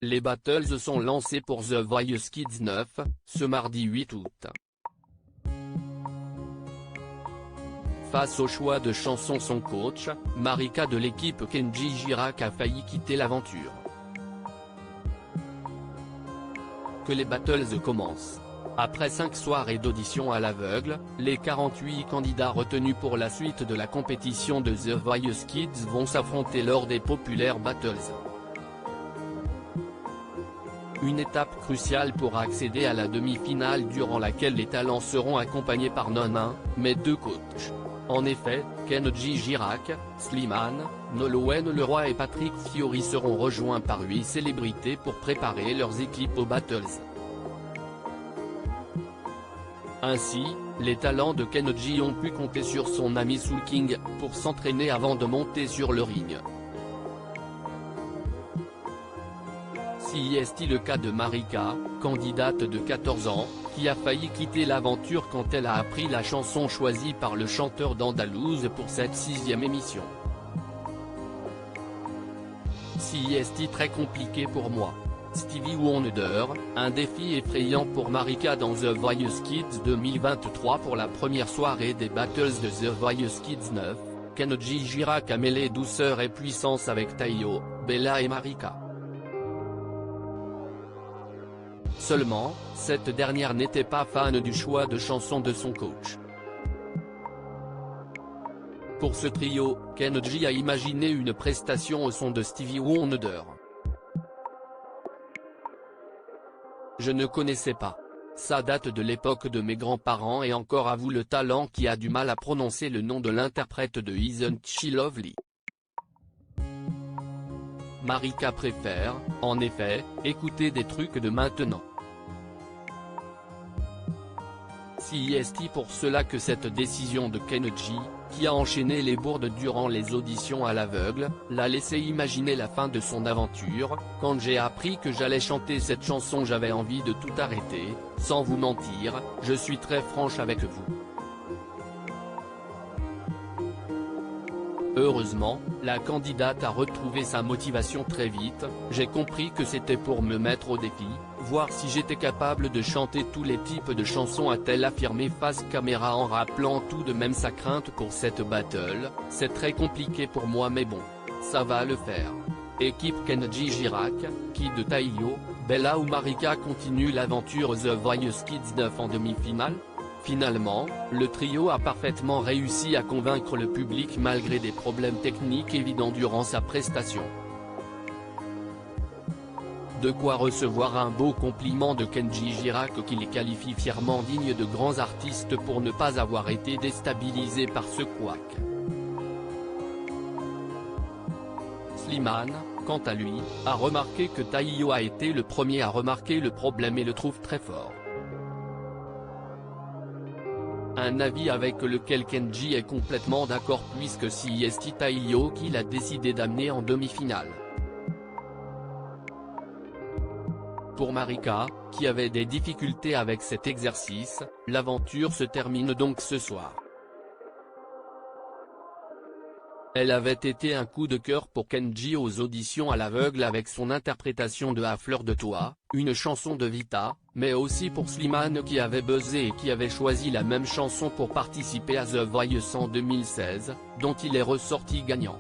Les battles sont lancés pour The Voice Kids 9, ce mardi 8 août. Face au choix de chansons, son coach, Marika de l'équipe Kenji Girac a failli quitter l'aventure. Que les battles commencent. Après 5 soirées d'audition à l'aveugle, les 48 candidats retenus pour la suite de la compétition de The Voice Kids vont s'affronter lors des populaires battles. Une étape cruciale pour accéder à la demi-finale durant laquelle les talents seront accompagnés par non un, mais 2 coachs. En effet, Kenji Girac, Slimane, Nolwenn Leroy et Patrick Fiori seront rejoints par 8 célébrités pour préparer leurs équipes aux battles. Ainsi, les talents de Kenji ont pu compter sur son ami Soul King pour s'entraîner avant de monter sur le ring. Si est le cas de Marika, candidate de 14 ans, qui a failli quitter l'aventure quand elle a appris la chanson choisie par le chanteur d'Andalouse pour cette 6e émission. Si est très compliqué pour moi. Stevie Wonder, un défi effrayant pour Marika dans The Voice Kids 2023 pour la première soirée des battles de The Voice Kids 9, Kenji Girac a mêlé douceur et puissance avec Taio, Bella et Marika. Seulement, cette dernière n'était pas fan du choix de chansons de son coach. Pour ce trio, Kenji a imaginé une prestation au son de Stevie Wonder. Je ne connaissais pas. Ça date de l'époque de mes grands-parents et encore avoue le talent qui a du mal à prononcer le nom de l'interprète de Isn't She Lovely. Marika préfère, en effet, écouter des trucs de maintenant. Si est pour cela que cette décision de Kenji, qui a enchaîné les bourdes durant les auditions à l'aveugle, l'a laissé imaginer la fin de son aventure. Quand j'ai appris que j'allais chanter cette chanson, j'avais envie de tout arrêter, sans vous mentir, je suis très franche avec vous. Heureusement, la candidate a retrouvé sa motivation très vite. J'ai compris que c'était pour me mettre au défi, voir si j'étais capable de chanter tous les types de chansons, a-t-elle affirmé face caméra en rappelant tout de même sa crainte pour cette battle. C'est très compliqué pour moi mais bon, ça va le faire. Équipe Kenji Girac, qui de Taio, Bella ou Marika continue l'aventure The Voice Kids 9 en demi-finale? Finalement, le trio a parfaitement réussi à convaincre le public malgré des problèmes techniques évidents durant sa prestation. De quoi recevoir un beau compliment de Kenji Girac qui les qualifie fièrement dignes de grands artistes pour ne pas avoir été déstabilisés par ce couac. Slimane, quant à lui, a remarqué que Taio a été le premier à remarquer le problème et le trouve très fort. Un avis avec lequel Kenji est complètement d'accord puisque c'est Taio qui l'a décidé d'amener en demi-finale. Pour Marika, qui avait des difficultés avec cet exercice, l'aventure se termine donc ce soir. Elle avait été un coup de cœur pour Kenji aux auditions à l'aveugle avec son interprétation de À fleur de toi, une chanson de Vita, mais aussi pour Slimane qui avait buzzé et qui avait choisi la même chanson pour participer à The Voice en 2016, dont il est ressorti gagnant.